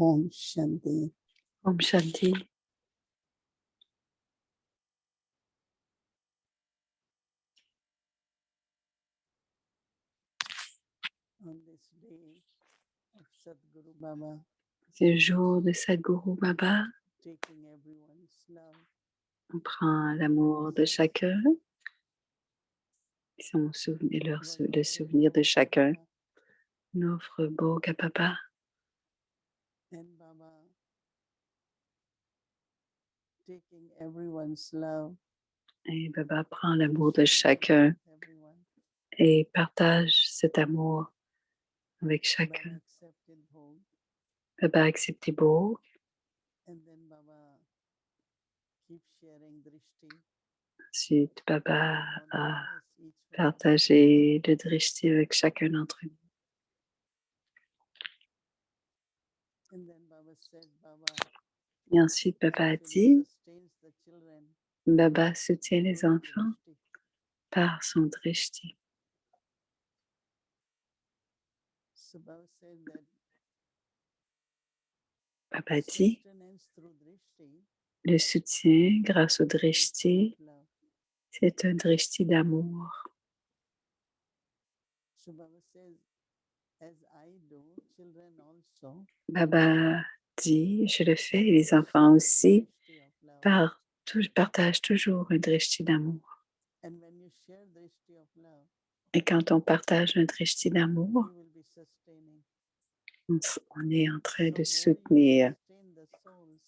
Om Shanti. Om Shanti. On this day of Sadhguru Baba, C'est le jour de Sadhguru Baba. taking everyone's love, On prend l'amour de chacun, le souvenir de chacun. On offre Bhoga Baba. and Baba taking everyone's love, Et Baba prend l'amour de chacun everyone. et partage cet amour avec Baba chacun. accepted Bhog, Baba a accepté Bhoga. and then Baba keeps sharing Drishti. Ensuite, Baba a As each one. partagé le drishti avec chacun d'entre nous. And then Baba said, Baba Et ensuite, Baba a actually dit, sustains the children Baba soutient les through enfants Drishti. par son drishti. So Baba said that Baba dit, sustenance through Drishti le soutien grâce au is drishti drishti, of love. c'est un drishti d'amour. So Baba says, as I do, children also Baba dit, je le fais, et les enfants aussi drishti of love. partagent toujours un drishti d'amour. And when you share drishti of love, Et quand on partage un drishti d'amour, you will be sustaining. on est en train de So more you soutenir. sustain the souls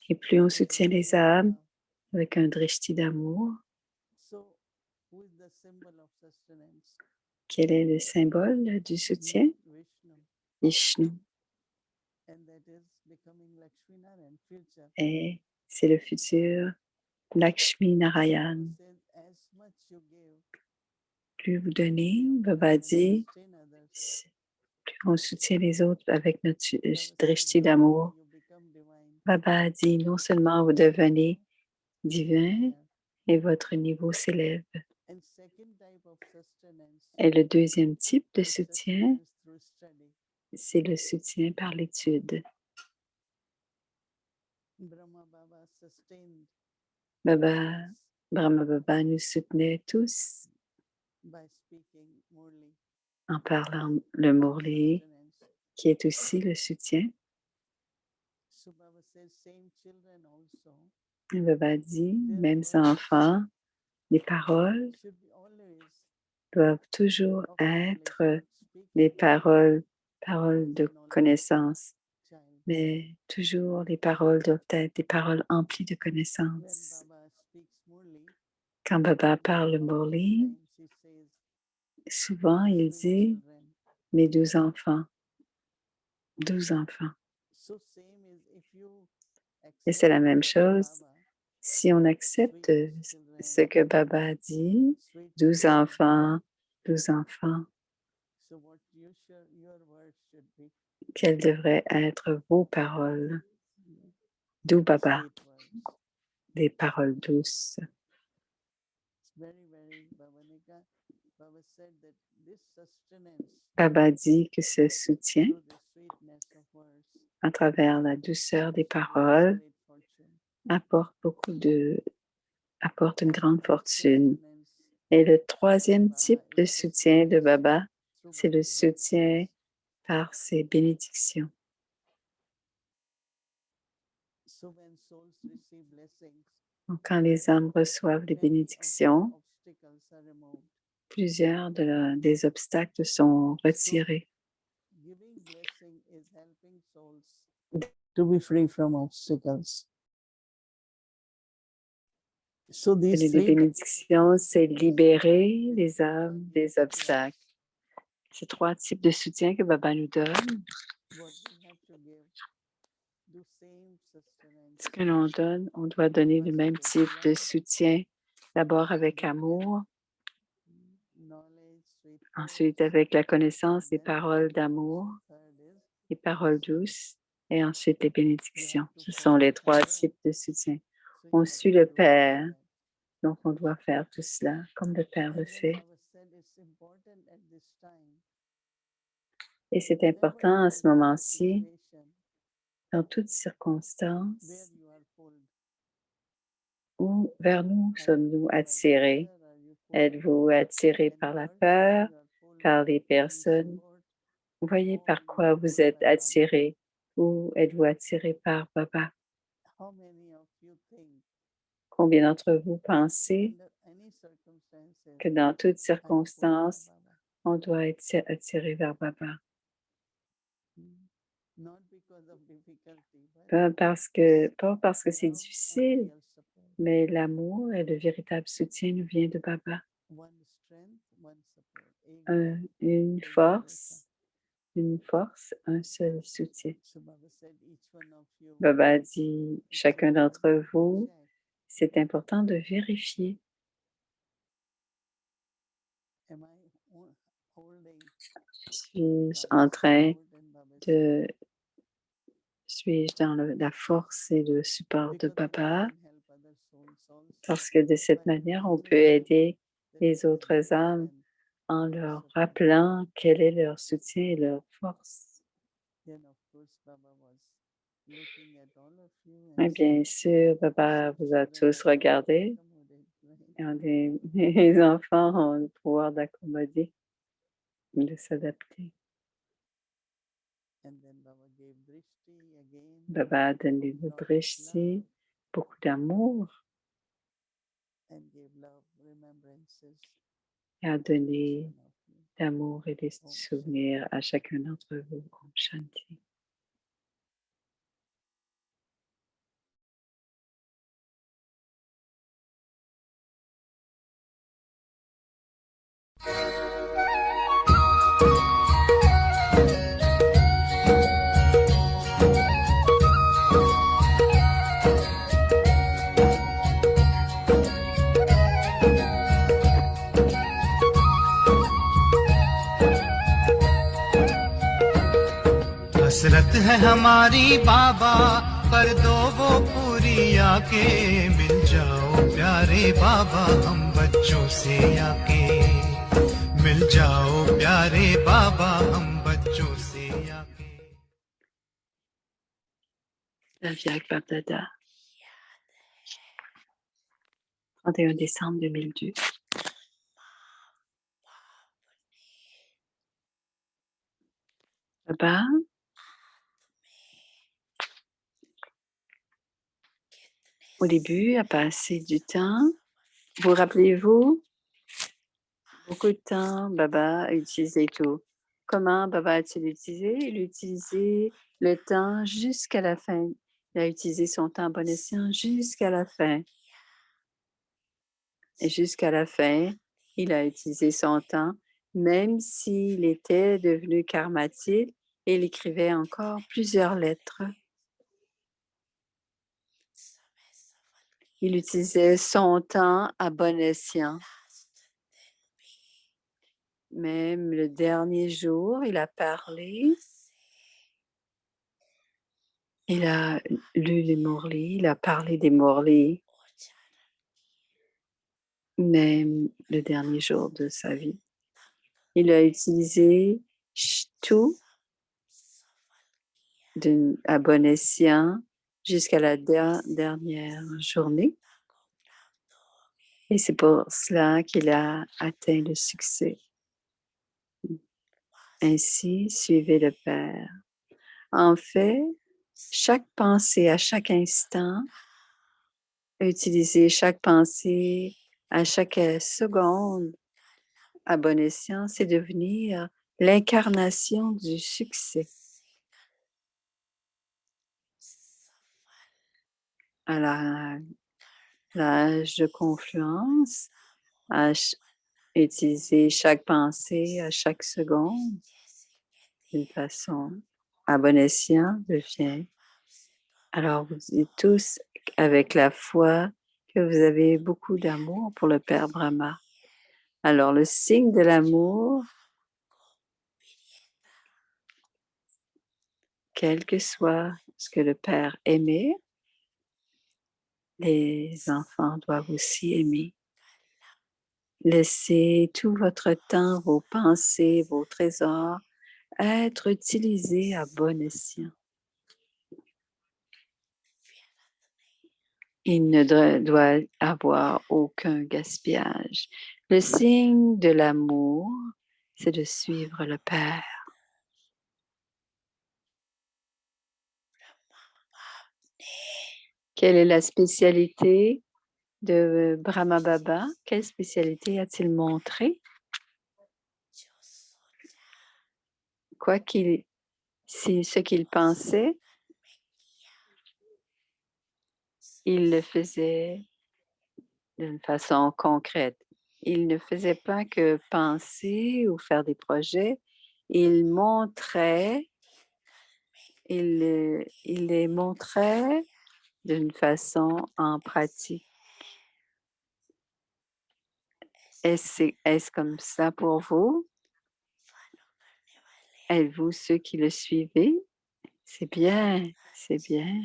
Et plus on with soutient les drishti of âmes love. avec un drishti d'amour, So who is the symbol of sustenance? quel est le symbole du soutien? Vishnu. Vishnu. And that is becoming Lakshmi Narayan, future. Et c'est le futur Lakshmi So Narayan. Baba says, as much you give, Plus vous donnez, drishti of Baba love and dit, sustain others, plus on soutient les autres avec notre Baba says, drishti not d'amour. only you become divine, Baba dit, non seulement vous devenez divin, et votre niveau s'élève. and second type of sustenance Et le deuxième type de is soutien, sustenance through study. c'est le soutien par l'étude. Brahma Baba sustained Baba, us Brahma Baba nous soutenait tous by speaking Murli, en parlant le Murli, sustenance. qui est aussi le soutien. So Baba says, same children also, Et Baba dit, their même words enfants, les paroles should be always doivent toujours of knowledge, être not des speaking paroles de knowledge connaissance. child. Mais toujours les paroles doivent être des paroles emplies de When connaissances. Baba speaks Murli, Quand Baba parle most of the Murli, times he says, souvent il 12 dit children. mes 12 enfants. 12 enfants. So same is if you Et c'est accept la même words of chose Baba, si on accepte sweetest children, ce que Baba dit, sweet 12 children. enfants, 12 enfants, So what you should, your words should be quelles devraient être vos paroles? D'où Baba, sweet words. des paroles douces. It's very Bhavanika. Baba said that this sustenance Baba dit que ce soutien, through the sweetness of words à travers la douceur des brings paroles, great fortune. apporte une And grande third fortune. sustenance Et le troisième Baba type de is soutien de Baba, through c'est le benediction. soutien par ses bénédictions. So when souls receive blessings, Donc, quand les âmes reçoivent les many of bénédictions, the obstacles are removed. plusieurs des obstacles sont retirés. Giving blessing is helping souls to be free from obstacles. So these Donner des three bénédictions, c'est libérer les âmes des obstacles. Ces trois types de soutien que Baba nous donne, what we have to give, do same sustenance. ce que l'on donne, on doit donner le même type de soutien. D'abord avec amour, Knowledge, sweet ensuite words, avec la connaissance des then paroles d'amour, third is les paroles douces et ensuite les bénédictions. to Ce sont follow les trois Father. types de soutien. So On you have suit to le do Père, like that. donc on doit faire tout cela comme le Père le And then fait. Baba said it's important at this time. Et c'est Whenever important you à are ce in any moment-ci, situation, dans toutes where circonstances, you are pulled. où vers nous Are you sommes-nous pulled by attirés? fear? Are you pulled Êtes-vous attiré by par la any peur, person? You are pulled par les to any personnes? support, Voyez or par you quoi are vous pulled êtes by Baba. attiré ou êtes-vous attiré par Baba? How many of you think Combien d'entre vous pensez under any circumstances que dans toutes I am pulled by circonstances, Baba? on doit être attiré vers Baba? Not because of difficulty, but Pas parce que c'est love and difficile, real support. mais l'amour et le véritable soutien nous vient de Baba. One strength, one support. Ek Une force, un seul soutien. So Baba said, each one of you, Baba a dit, it's chacun d'entre important to vous, check. c'est important de vérifier. Am I holding Suis-je Baba's en train support and Baba's de... Suis-je dans la force et le support de because we Baba? can help other souls also Parce que de cette by manière, on peut remembering aider that les they have autres their âmes strength, en their leur support. rappelant quel est leur soutien et leur force. Then of course Baba was looking at all of you Et and bien sûr, Baba vous a tous regardé. Et les enfants ont le pouvoir d'accommoder, de s'adapter. And then Baba gave drishti again. Baba a donné le lot of drishti, love beaucoup d'amour, and gave love remembrances et a to each donné one of you. d'amour et des Om souvenirs à chacun d'entre vous. Om Shanti. हसरत है हमारी बाबा कर दो वो पूरी आके मिल जाओ प्यारे बाबा हम बच्चों से आके मिल जाओ प्यारे बाबा हम बच्चों से आके La vie avec Bab Dada. 31 décembre 2002. Baba au début a passé du temps. Vous rappelez-vous? Beaucoup de temps, Baba a utilisé tout. Comment Baba a-t-il utilisé? Il a utilisé le temps jusqu'à la fin. Il a utilisé son temps à bon escient jusqu'à la fin. Et jusqu'à la fin, il a utilisé son temps, même s'il était devenu karmatique, et il écrivait encore plusieurs lettres. Il utilisait son temps à bon escient. Même le dernier jour, il a parlé. Il a lu les Mourlis, il a parlé des Mourlis. Même le dernier jour de sa vie. Il a utilisé tout à bon escient jusqu'à la dernière journée. Et c'est pour cela qu'il a atteint le succès. Ainsi, suivez le Père. En fait, chaque pensée à chaque instant, utiliser chaque pensée à chaque seconde à bon escient, c'est devenir l'incarnation du succès. À l'âge de confluence, à utiliser chaque pensée à chaque seconde d'une façon à bon escient devient. Alors vous dites tous avec la foi que vous avez beaucoup d'amour pour le Père Brahma. Alors le signe de l'amour, quel que soit ce que le Père aimait, les enfants doivent aussi aimer. Laissez tout votre temps, vos pensées, vos trésors être utilisés à bon escient. Il ne doit avoir aucun gaspillage. Le signe de l'amour, c'est de suivre le Père. Quelle est la spécialité de Brahma Baba? Quelle spécialité a-t-il montré? C'est ce qu'il pensait, il le faisait d'une façon concrète. Il ne faisait pas que penser ou faire des projets. Il montrait, il les montrait d'une façon en pratique. Est-ce comme ça pour vous? Êtes-vous ceux qui le suivez? C'est bien, c'est bien.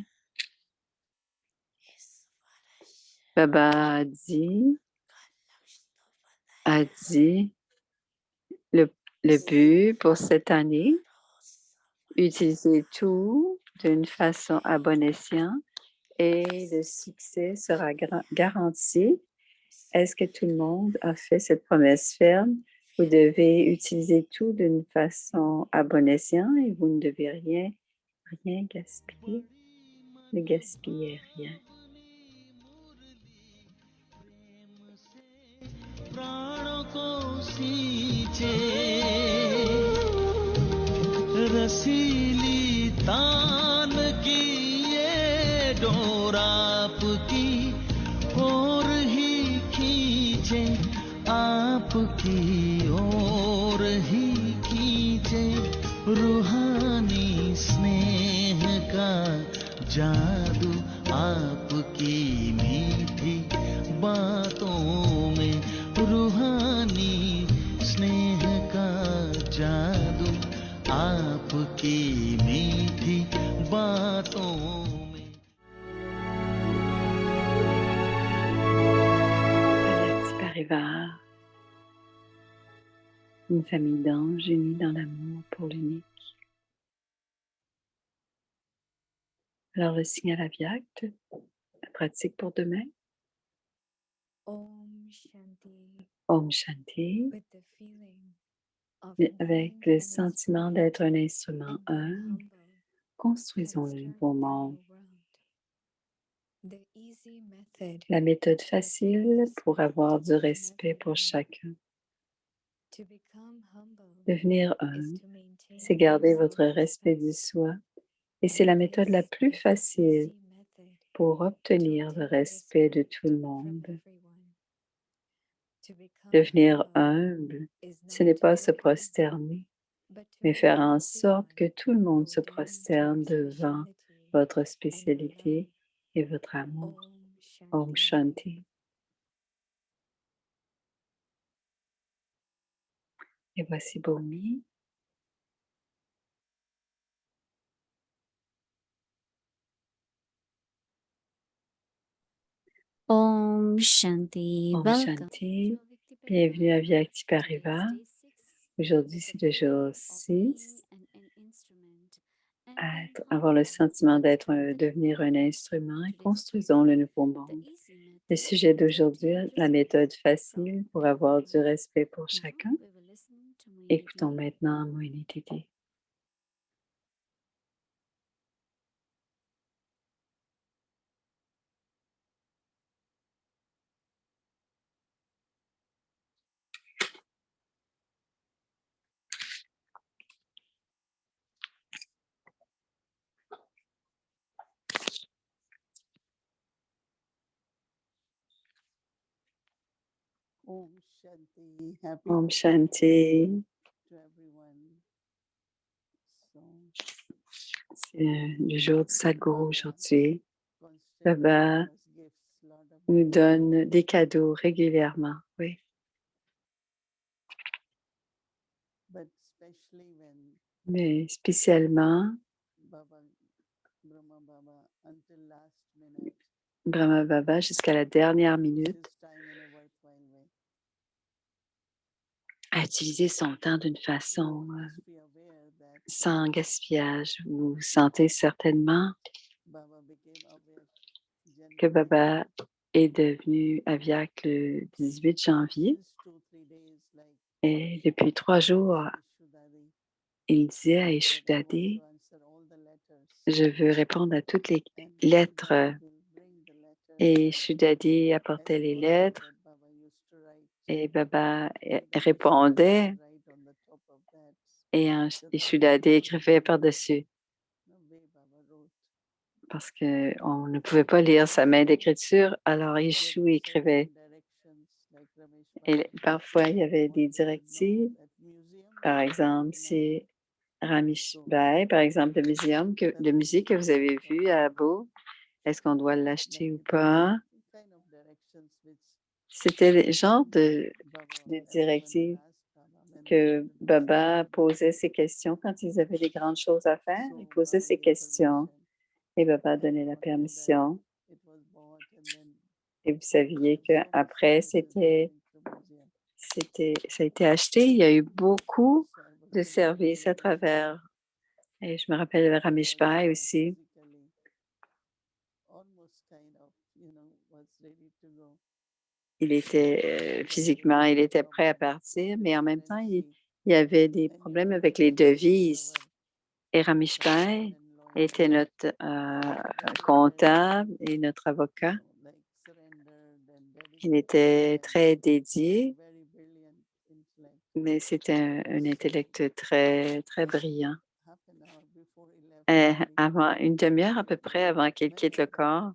Baba a dit le but pour cette année, utiliser tout d'une façon à bon escient et le succès sera garanti. Est-ce que tout le monde a fait cette promesse ferme? Vous devez utiliser tout d'une façon à bon escient et vous ne devez rien gaspiller. Ne gaspillez rien. प्राणों को सींचे रसीली तान की ये डोर आपकी ओर ही खींचे आपकी ओर ही खींचे रूहानी स्नेह का जादू आपकी मीठी बातों में रूहानी स्नेह का जादू आपकी मीठी बातों में। Parivar, une famille d'anges unis dans l'amour pour l'unique. Alors le signal Avyakt, la pratique pour demain. Om Shanti. Om Shanti, With the feeling of avec knowing le and sentiment respecting d'être un instrument and being humble, humble, construisons let's le turn nouveau the monde. table round. The easy method La méthode to facile gain pour respect avoir du from respect pour everyone. chacun. To become humble Devenir is humble, to maintain c'est garder votre respect self-respect. du soi et c'est la And méthode la this plus is the facile easy method pour to obtenir le obtain respect de respect tout le from monde. everyone. To become Devenir humble humble, is ce not n'est to pas se bow down, prosterner, but to mais make faire en sorte que everyone tout le monde se bow down to prosterne your devant speciality votre and your spécialité love. et votre amour. Om Om Shanti. Shanti. Et voici Bhumi. Om Shanti. Om Welcome Shanti. to Avyakti Bienvenue à Parivar. Vyakti Parivar. Today is day 6. Aujourd'hui, With c'est the le jour feeling of 6. being an instrument and being Avoir le humble, sentiment let's d'être, turn the devenir table un round. instrument et Today's construisons le topic, nouveau the monde. easy Le method sujet to d'aujourd'hui, obtain la respect méthode facile from pour avoir du everyone. respect pour Now chacun. we will listen to Moini Écoutons Didi. maintenant Moini Didi. Om Shanti. Happy Om Shanti. to everyone. So, C'est le jour du Sadhguru Baba aujourd'hui. constantly Baba giving us gifts, lot of nous gifts. donne des cadeaux régulièrement. Oui. But especially when Mais spécialement, Baba, Brahma Baba, until last minute, Brahma Baba, jusqu'à la dernière minute, his time in a worthwhile way. a utilisé son temps d'une façon You must be aware that sans gaspillage. Vous vous sentez certainement Baba became aware que Baba est devenu aviaque le 18 janvier et depuis 3 jours, il disait à Ishu-Daddy, je veux répondre à toutes les lettres. Et Ishu-Daddy apportait les lettres et Baba répondait et Ishu-Daddy écrivait par-dessus parce qu'on ne pouvait pas lire sa main d'écriture, alors Ishu écrivait. Et parfois, il y avait des directives. Par exemple, c'est Ramesh Bhai, par exemple, le musée que vous avez vu à Abu, est-ce qu'on doit l'acheter ou pas? C'était le genre de directives que Baba posait ces questions quand ils avaient des grandes choses à faire. Il posait ces questions et Baba donnait la permission. Et vous saviez qu'après, ça a été acheté. Il y a eu beaucoup de services à travers. Et je me rappelle Ramesh Bhai aussi. Il était physiquement, il était prêt à partir, mais en même temps, il y avait des problèmes avec les devises. Et Ramesh Bhai était notre comptable et notre avocat. Il était très dédié, mais c'était un intellect très, très brillant. Et avant une demi-heure à peu près avant qu'il quitte le corps,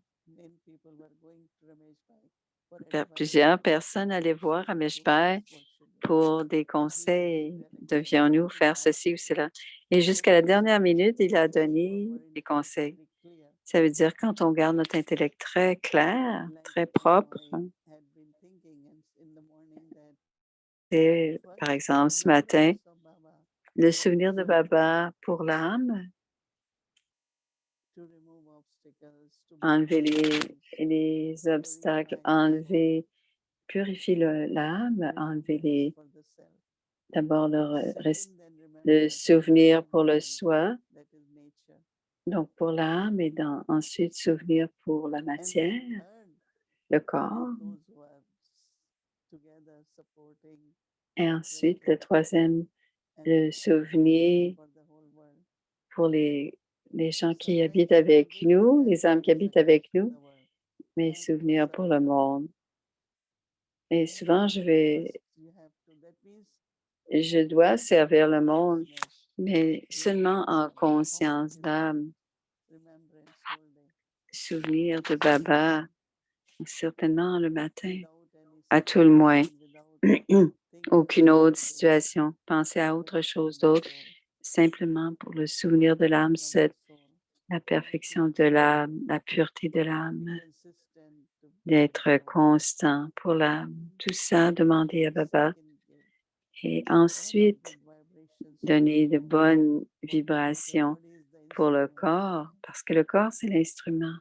plusieurs personnes allaient voir Ramesh Bhai pour des conseils. Devions-nous faire ceci ou cela? Et jusqu'à la dernière minute, il a donné des conseils. Ça veut dire quand on garde notre intellect très clair, très propre, et par exemple, ce matin, le souvenir de Baba pour l'âme, enlever les obstacles, purifier l'âme, enlever d'abord le souvenir pour le soi, donc pour l'âme, et ensuite souvenir pour la matière, le corps. Et ensuite, le troisième, le souvenir pour les gens qui habitent avec nous, les âmes qui habitent avec nous, mais souvenir pour le monde. Et souvent, je dois servir le monde, mais seulement en conscience d'âme. Souvenir de Baba, certainement le matin, à tout le moins. Aucune autre situation, penser à autre chose d'autre, simplement pour le souvenir de l'âme, la perfection de l'âme, la pureté de l'âme, d'être constant pour l'âme. Tout ça, demander à Baba. Et ensuite, donner de bonnes vibrations pour le corps, parce que le corps, c'est l'instrument.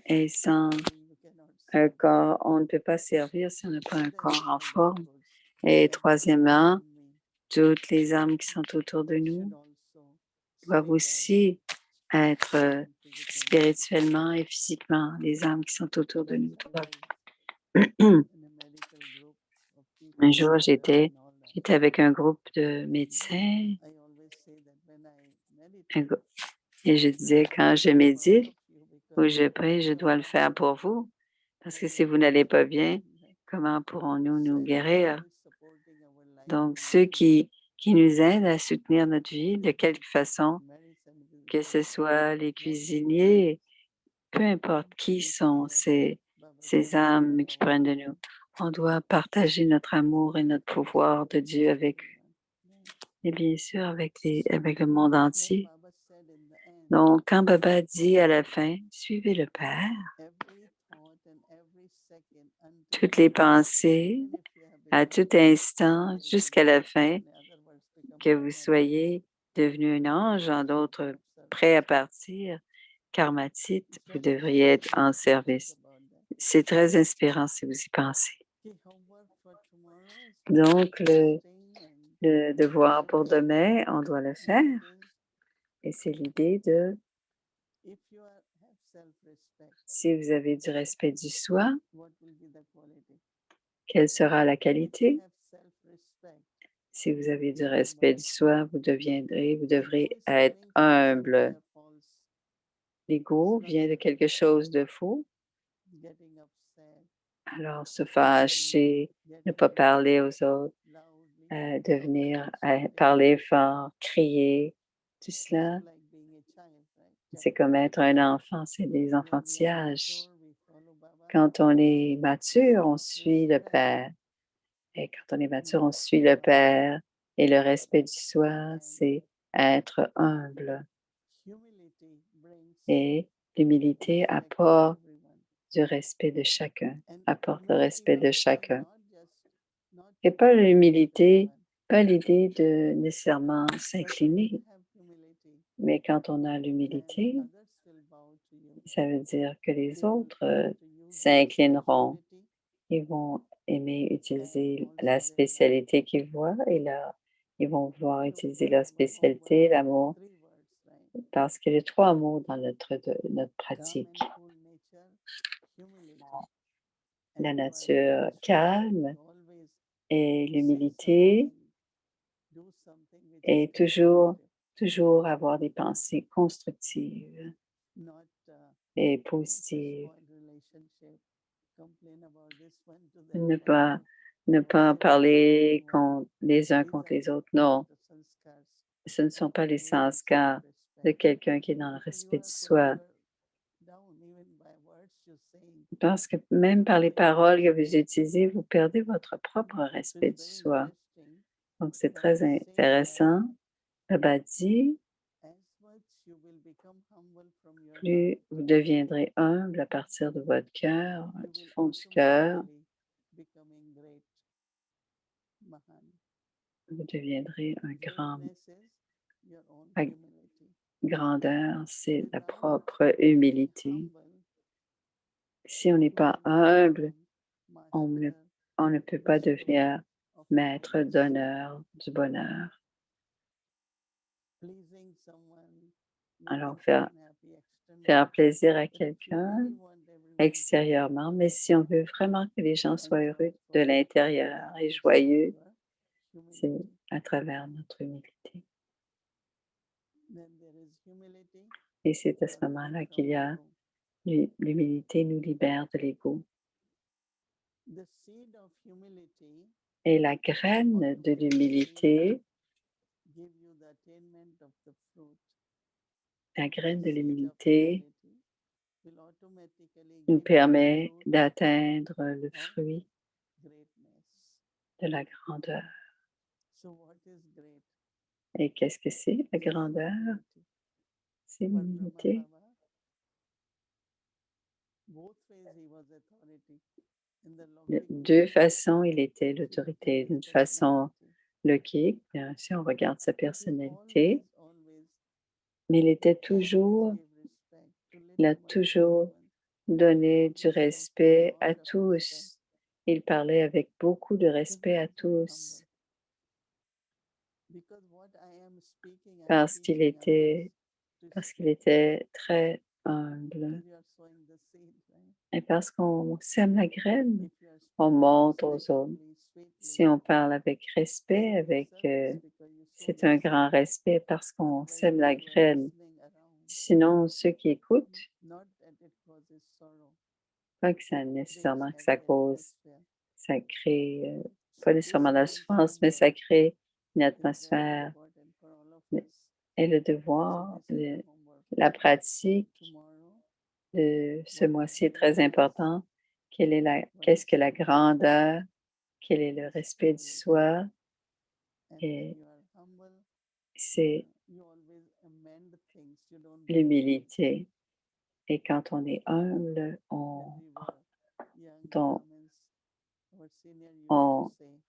Et sans un corps, on ne peut pas servir si on n'a pas un corps en forme. Et troisièmement, toutes les âmes qui sont autour de nous doivent aussi être spirituellement et physiquement, les âmes qui sont autour de nous doivent. Un jour, j'étais avec un groupe de médecins et je disais, quand je médite ou je prie, je dois le faire pour vous, parce que si vous n'allez pas bien, comment pourrons-nous nous guérir? Donc, ceux qui nous aident à soutenir notre vie de quelque façon, que ce soit les cuisiniers, peu importe qui sont ces âmes qui prennent de nous, on doit partager notre amour et notre pouvoir de Dieu avec eux. Et bien sûr, avec le monde entier. Donc, quand Baba dit à la fin, suivez le Père, toutes les pensées, à tout instant, jusqu'à la fin, que vous soyez devenu un ange, en d'autres, prêt à partir, karmatite, vous devriez être en service. C'est très inspirant si vous y pensez. Donc, le devoir pour demain, on doit le faire. Et c'est l'idée de Si vous avez du respect du soi, what will be the quality? quelle sera la If you qualité? have self-respect, Si vous avez du respect du soi, vous devrez ego is être coming from humble. somewhere false, L'ego vient de quelque chose de faux. getting upset, Alors, se fâcher, ne getting pas parler aux autres, loudly, devenir, shouting. parler fort, crier, tout It's cela, like being a child, right? c'est comme être un enfant, c'est des When we are enfantillages. mature, we follow Baba. Quand on est mature, on suit le Père. Et quand on est mature, on suit le Père. Et le respect du soi, c'est être humble. Humility brings Et l'humilité respect to apporte everyone. du respect de chacun, And apporte le humility respect de means chacun. not Et to pas bow l'humilité, everyone, pas l'idée de nécessairement but when s'incliner, you have humility, mais quand on a then l'humilité, others will bow to you. ça veut dire que les They will autres come to you with s'inclineront. speciality Ils vont aimer and utiliser also la their love. spécialité qu'ils voient et ils vont vouloir So utiliser we leur have a spécialité, humble l'amour, 3 words, right? parce qu'il y a 3 mots dans notre Calm pratique. and cool nature, humility. La And to nature achieve this, calme you always et say l'humilité something, do something which is et toujours constructive, avoir des pensées constructives not et to positives. spoil relationship, complain about this one to that Ne one, pas, ne or pas say parler bad one. les uns These contre are les autres. not Non, the sanskars ce ne sont pas les who is in sanskars de self-respect. quelqu'un qui est dans le Because you respect du are putting soi. down even by words you're saying. Parce que même par les paroles que vous utilisez, vous perdez votre propre So respect it's du very soi. interesting. Donc, c'est Baba très says that intéressant. Baba dit, as much you will become humble from your plus heart, vous deviendrez humble à partir de votre cœur, you du will fond du cœur, automatically becoming great. Mahan. vous deviendrez un grand. Greatness is your own La humility. grandeur, c'est la Without propre being humilité. humble, Si on n'est you pas will not humble, become on ne, master, on ne peut pas restorer devenir of maître happiness. d'honneur du bonheur. Pleasing someone, Alors, making someone happy faire externally. plaisir à But if you quelqu'un really want everyone to extérieurement, mais si on veut vraiment que les gens and soient heureux de joyful, l'intérieur et it's joyeux, your c'est humility. à travers notre humilité. Then there is humility, Et c'est à you ce are free moment-là from qu'il y a ego. l'humilité nous libère de l'ego. The seed of humility Et la graine de automatically l'humilité, give you the attainment of the fruit. la graine The de seed of l'humilité humility will automatically nous give you the permet fruit d'atteindre le of fruit greatness. de la grandeur. So what is great? Et qu'est-ce que c'est la Is grandeur? humility. C'est For Brahma l'humilité. Baba, both ways he was authority. In the De Lockic deux world, façons, il était he l'autorité. became D'une his façon personality. logique, si on regarde sa But he personnalité, always mais il était always toujours, gave respect to il a little one, toujours everyone. donné Always du spoke with respect lot à of respect tous. Il parlait avec beaucoup de because he respect à was very tous, humble. Because what I am speaking, I am parce qu'il teaching était, others to parce qu'il speak. était très humble. Because you are sowing the seed, right? Et parce qu'on sème la graine, If you are on speaking montre aux autres. respectfully, Si sweetly, on parle avec respect, it's a service because you sow c'est the un seed. grand respect parce qu'on Otherwise, sème la those who are graine. listening around, Sinon, ceux qui écoutent, not that it causes sorrow, pas que ça it brings nécessairement que ça happy cause, atmosphere. ça crée So pas this nécessairement la being souffrance, mais ça humble crée une is very atmosphère. important for all of Mais- us. Et le So devoir, this is the homework. la pratique Tomorrow, de ce what mois-ci est humility très is, important. what Qu'est-ce is que la grandeur? Quel est le this respect du humility. soi? And when Et you are humble, c'est you always amend things. You don't break things. l'humilité. Et quand on est humble, When we were young on- Brahmins, our senior used on- to say,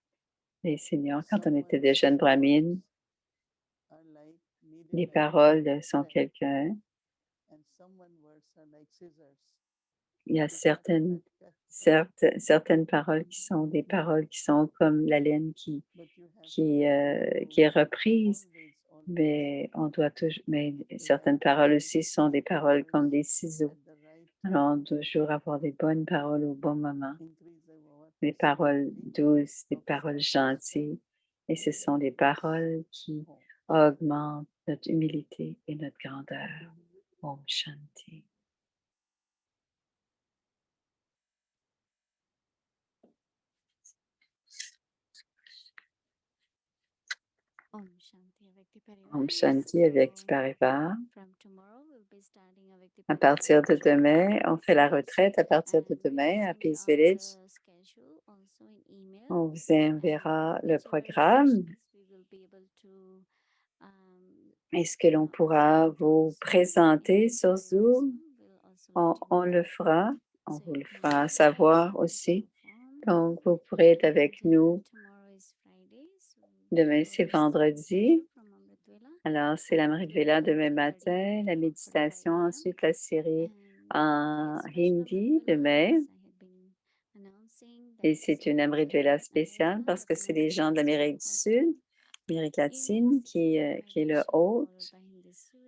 les seniors, quand on était someone's des jeunes brahmines, are like needle les like paroles sont thread, quelqu'un. and someone words are like scissors. Il y a You cut, cut, cut. certaines paroles qui sont des paroles qui sont comme la laine But you have qui to est reprise, always mais on doit toujours, mais to certaines have paroles the aussi sont des paroles words comme des ciseaux. at the right Alors, toujours avoir des bonnes paroles au bon moment, increase our des paroles sensitivity douces, des of paroles service. gentilles. Et ce sont des paroles qui Om. augmentent notre humilité et notre grandeur. Om Shanti. Om Shanti Avekti Om Parivar. Shanti avec So, Parivar. from tomorrow, we'll be starting Avekti À Parivar partir de retreat. demain, on fait la retraite à partir de And we'll demain à send you Peace out Village. the schedule also in email. On vous enverra And le whichever programme sessions we will be able to et ce que l'on pourra vous présenter sur Zoom. On le fera. On vous le fera savoir aussi. Donc, vous pourrez être avec nous. Demain, c'est vendredi. Alors, c'est l'Amrit Vela demain matin, la méditation, ensuite la série en hindi demain. Et c'est une Amrit Vela spéciale parce que c'est les gens de l'Amérique du Sud, l'Amérique latine, qui est le hôte.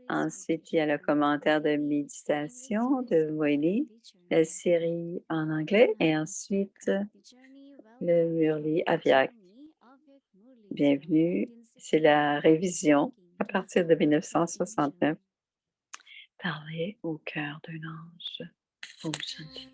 Ensuite, il y a le commentaire de méditation de Moïli, la série en anglais et ensuite le Murli Avyak. Bienvenue, c'est la révision à partir de 1969. Parler au cœur d'un ange. Om Shanti.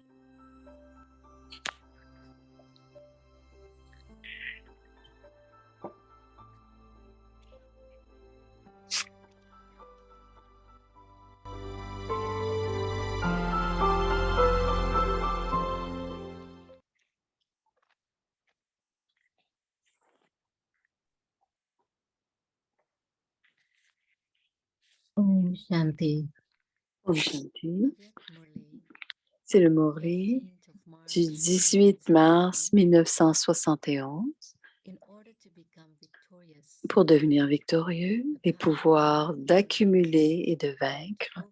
Om Shanti. Om Shanti. C'est le Murli du 18 mars 1971. Pour devenir victorieux, les pouvoirs d'accumuler et de vaincre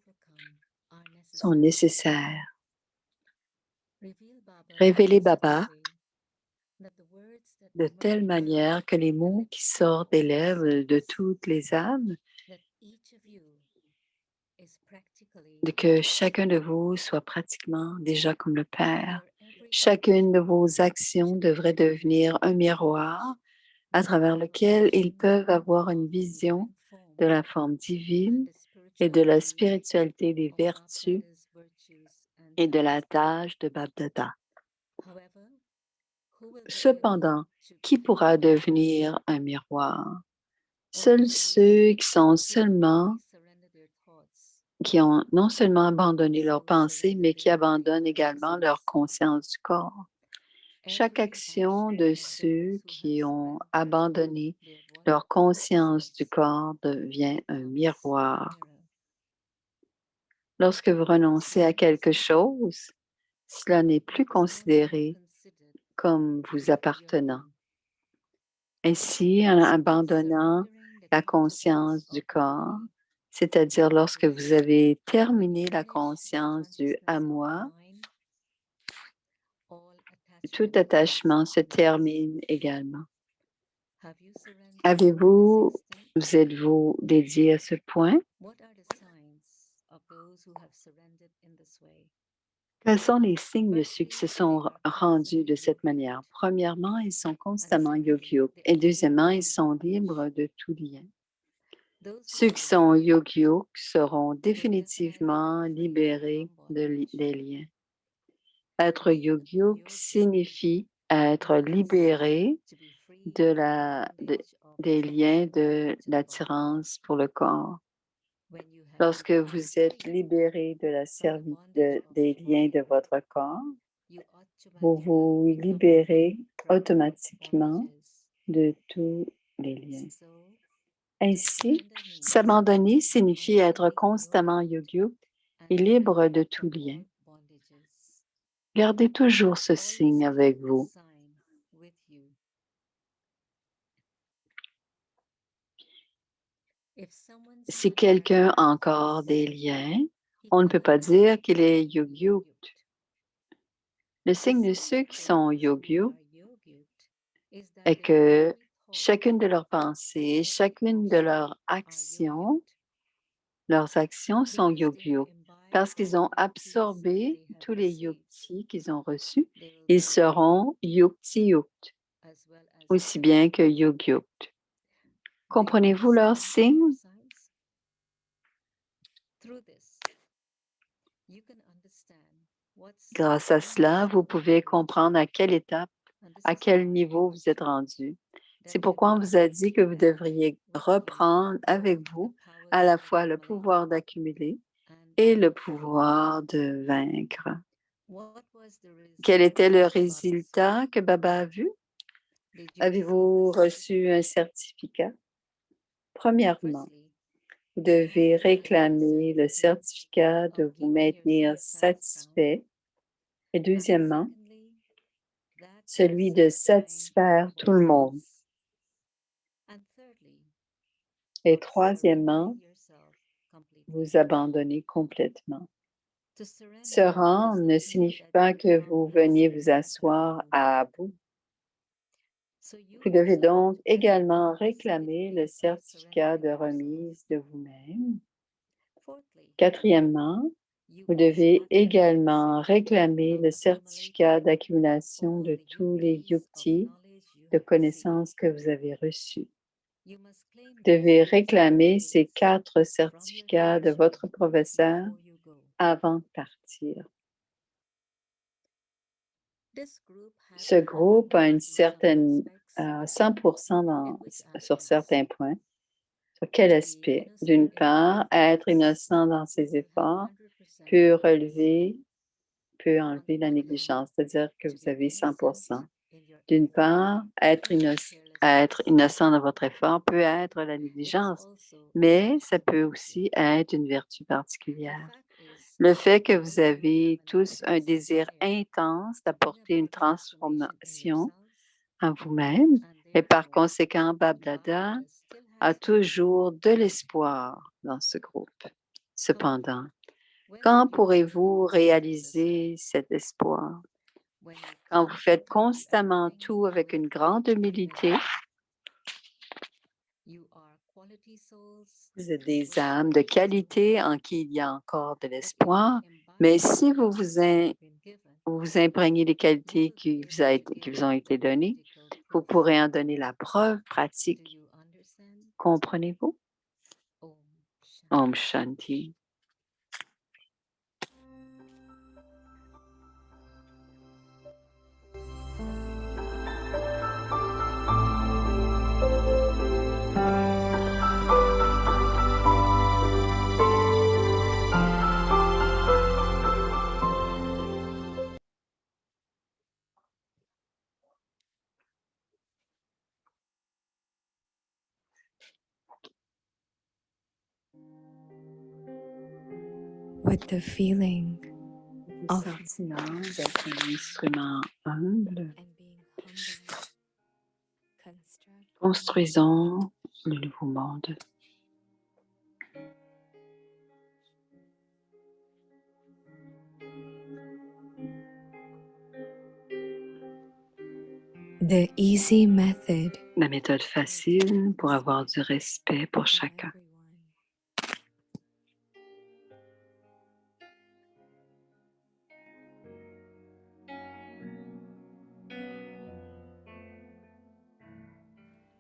sont nécessaires. Révélez Baba de telle manière que les mots qui sortent des lèvres de toutes les âmes, de que chacun de vous soit pratiquement déjà comme le Père. Chacune de vos actions devrait devenir un miroir à travers lequel ils peuvent avoir une vision de la forme divine et de la spiritualité des vertus et de la tâche de Babdada. Cependant, qui pourra devenir un miroir? Seuls ceux qui ont non seulement abandonné leurs pensées, mais qui abandonnent également leur conscience du corps. Chaque action de ceux qui ont abandonné leur conscience du corps devient un miroir. Lorsque vous renoncez à quelque chose, cela n'est plus considéré comme vous appartenant. Ainsi, en abandonnant la conscience du corps, c'est-à-dire lorsque vous avez terminé la conscience du « à moi », tout attachement se termine également. Vous êtes-vous dédié à ce point? Quels sont les signes de ceux qui se sont rendus de cette manière? Premièrement, ils sont constamment yogyuk et deuxièmement, ils sont libres de tout lien. Ceux qui sont yogyuk seront définitivement libérés des liens. Être yogyuk signifie être libéré des liens de l'attirance pour le corps. Lorsque vous êtes libéré des liens de votre corps, vous vous libérez automatiquement de tous les liens. Ainsi, s'abandonner signifie être constamment yogyuk et libre de tout lien. Gardez toujours ce signe avec vous. Si quelqu'un a encore des liens, on ne peut pas dire qu'il est yogyuk. Le signe de ceux qui sont yogyuk est que chacune de leurs pensées, chacune de leurs actions sont yogyuk. parce qu'ils ont absorbé tous les yukti qu'ils ont reçus, ils seront yukti-yukt, aussi bien que yug-yukt. Comprenez-vous leurs signes? Grâce à cela, vous pouvez comprendre à quelle étape, à quel niveau vous êtes rendu. C'est pourquoi on vous a dit que vous devriez reprendre avec vous à la fois le pouvoir d'accumuler et le pouvoir de vaincre. Quel était le résultat que Baba a vu? Avez-vous reçu un certificat? Premièrement, vous devez réclamer le certificat de vous maintenir satisfait. Et deuxièmement, celui de satisfaire tout le monde. Et troisièmement, vous abandonner complètement. Se rendre ne signifie pas que vous veniez vous asseoir à bout. Vous devez donc également réclamer le certificat de remise de vous-même. Quatrièmement, vous devez également réclamer le certificat d'accumulation de tous les yuktis de connaissances que vous avez reçus. Vous devez réclamer ces 4 certificats de votre professeur avant de partir. Ce groupe a une certaine 100% sur certains points. Sur quel aspect? D'une part, être innocent dans ses efforts peut enlever la négligence, c'est-à-dire que vous avez 100%. D'une part, être innocent dans votre effort peut être la négligence, mais ça peut aussi être une vertu particulière. Le fait que vous avez tous un désir intense d'apporter une transformation en vous-même et par conséquent, Bab-Dada a toujours de l'espoir dans ce groupe. Cependant, quand pourrez-vous réaliser cet espoir? Quand vous faites constamment tout avec une grande humilité, vous êtes des âmes de qualité en qui il y a encore de l'espoir, mais si vous vous imprégnez des qualités qui vous ont été données, vous pourrez en donner la preuve pratique. Comprenez-vous? Om Shanti. With the feeling Le of sentiment d'être un instrument humble, and being humble, construct construisons le nouveau monde. the easy method La méthode facile pour avoir du respect pour for chacun. everyone.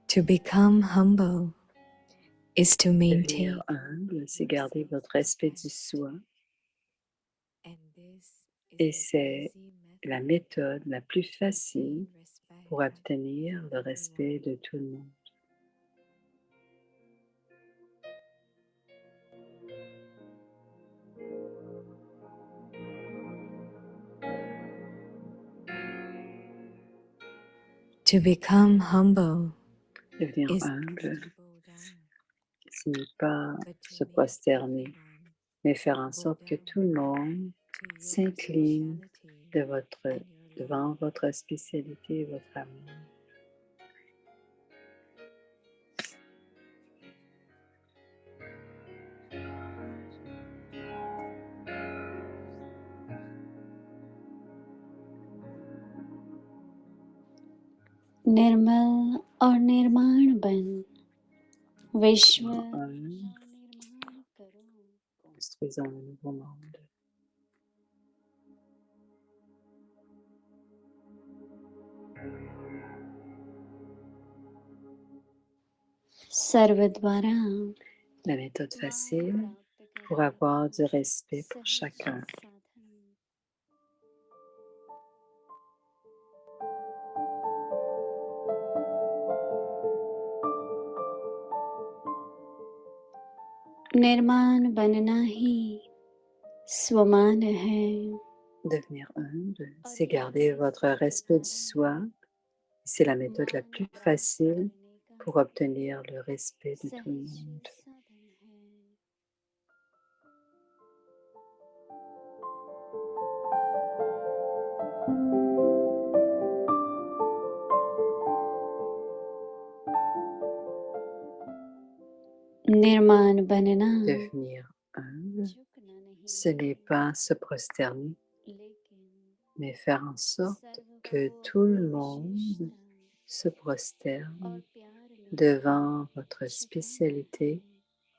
To become humble is to maintain, Devenir humble, c'est garder votre respect du soi and this et is the c'est easy la method méthode la plus to facile gain respect pour obtenir from le respect everyone. de tout le monde. To become humble Devenir is humble, to bow down, ce n'est pas but to se make prosterner, everyone mais faire en bow sorte que down tout le monde to your s'incline speciality and your devant love. votre spécialité et votre amour. निर्मल और निर्माण बन विश्व Un, का निर्माण करो construisons le nouveau monde. सर्वद्वारा La méthode facile pour avoir du respect pour chacun. निर्माण बनना ही स्वमान है Devenir humble, c'est garder votre respect du soi. C'est la méthode la plus facile pour obtenir le respect de tout le monde. निर्माण बनना Devenir humble, ce n'est pas se prosterner, mais faire en sorte que tout le monde se prosterne devant votre spécialité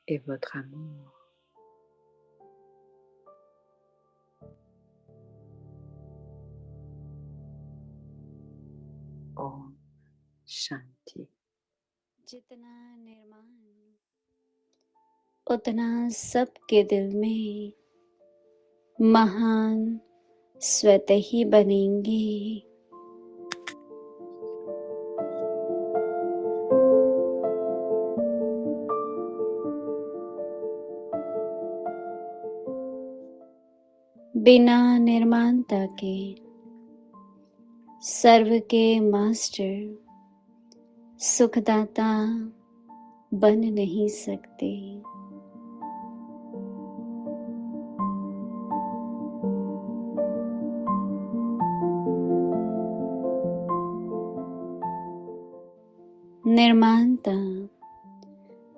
et votre amour. Om Shanti. जितना निर्माण उतना सबके दिल में महान स्वतः ही बनेंगे। बिना निर्माणता के सर्व के मास्टर सुखदाता बन नहीं सकते। निर्माणता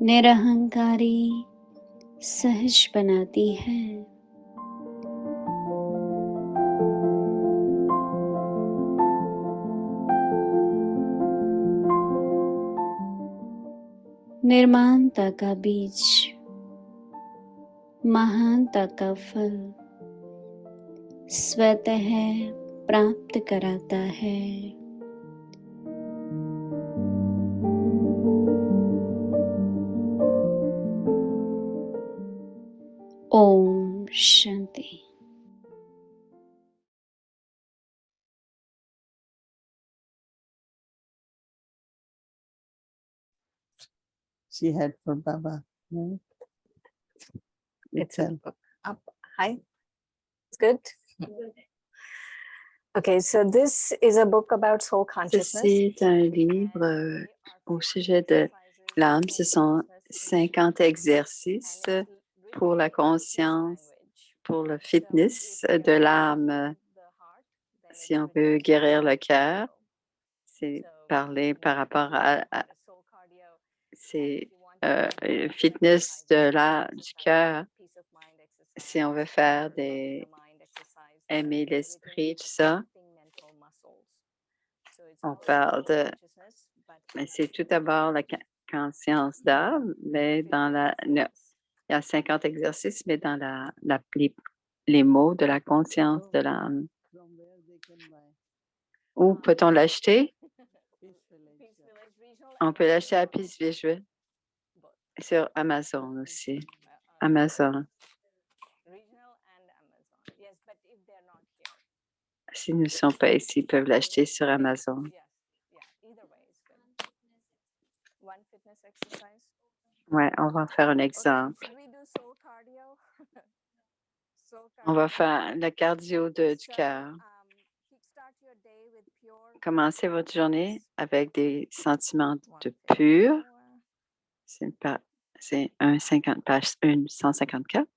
निरहंकारी सहज बनाती है। निर्माणता का बीज महानता का फल स्वतः प्राप्त कराता है। ओम Shanti. She had for Baba, right? It's Itself. up. Hi. It's good. Okay, so this is a book about soul consciousness. Ceci est un livre au sujet de l'âme. Ce sont 50 exercices pour la conscience, pour le fitness de l'âme. Si on veut guérir le cœur, c'est parler par rapport à c'est fitness du cœur. Si on veut faire aimer l'esprit, tout ça, on parle mais c'est tout d'abord la conscience d'âme, mais il y a 50 exercices, mais dans les mots de la conscience de l'âme. From where they can buy. Où peut-on l'acheter? Peace Village. On peut l'acheter à Peace Visual sur Amazon aussi. Amazon. S'ils ne sont pas ici, ils peuvent l'acheter sur Amazon. Ouais, on va faire un exemple. On va faire le cardio du cœur. Commencez votre journée avec des sentiments de pur. C'est un 154.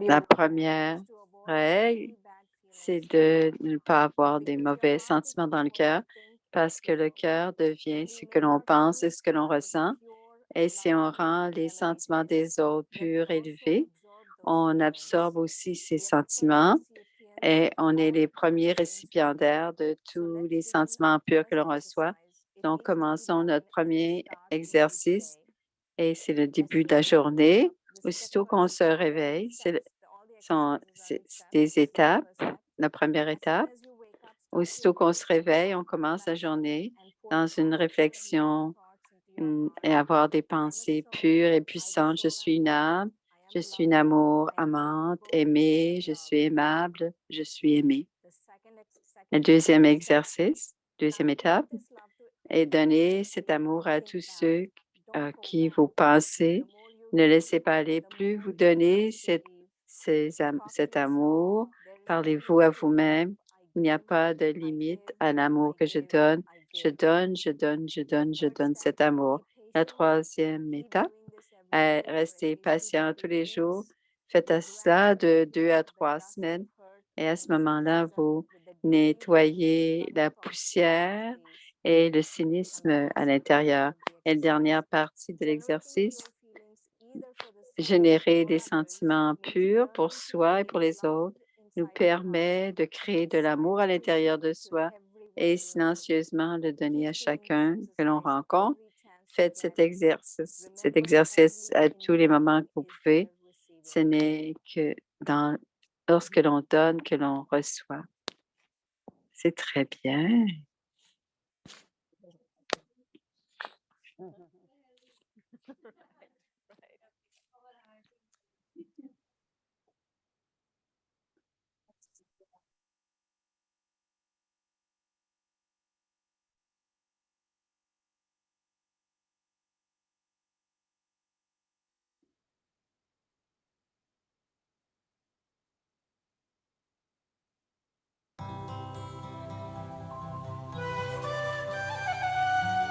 La première règle, c'est de ne pas avoir des mauvais sentiments dans le cœur parce que le cœur devient ce que l'on pense et ce que l'on ressent. Et si on rend les sentiments des autres purs, élevés, on absorbe aussi ces sentiments et on est les premiers récipiendaires de tous les sentiments purs que l'on reçoit. Donc, commençons notre premier exercice et c'est le début de la journée. Aussitôt qu'on se réveille, c'est des étapes la première étape. Aussitôt qu'on se réveille, on commence la journée dans une réflexion et avoir des pensées pures et puissantes. Je suis une âme, je suis une amour amante, aimée, je suis aimable, je suis aimée. Le deuxième exercice, deuxième étape, est donner cet amour à tous ceux qui vous pensez. Ne laissez pas aller. Plus vous donnez cet amour, parlez-vous à vous-même. Il n'y a pas de limite à l'amour que je donne. Je donne, je donne, je donne, je donne cet amour. La troisième étape, restez patient tous les jours. Faites cela de 2 à 3 semaines et à ce moment-là, vous nettoyez la poussière et le cynisme à l'intérieur. Et la dernière partie de l'exercice, générer des sentiments purs pour soi et pour les autres nous permet de créer de l'amour à l'intérieur de soi et silencieusement le donner à chacun que l'on rencontre. Faites cet exercice à tous les moments que vous pouvez. Ce n'est que lorsque l'on donne que l'on reçoit. C'est très bien.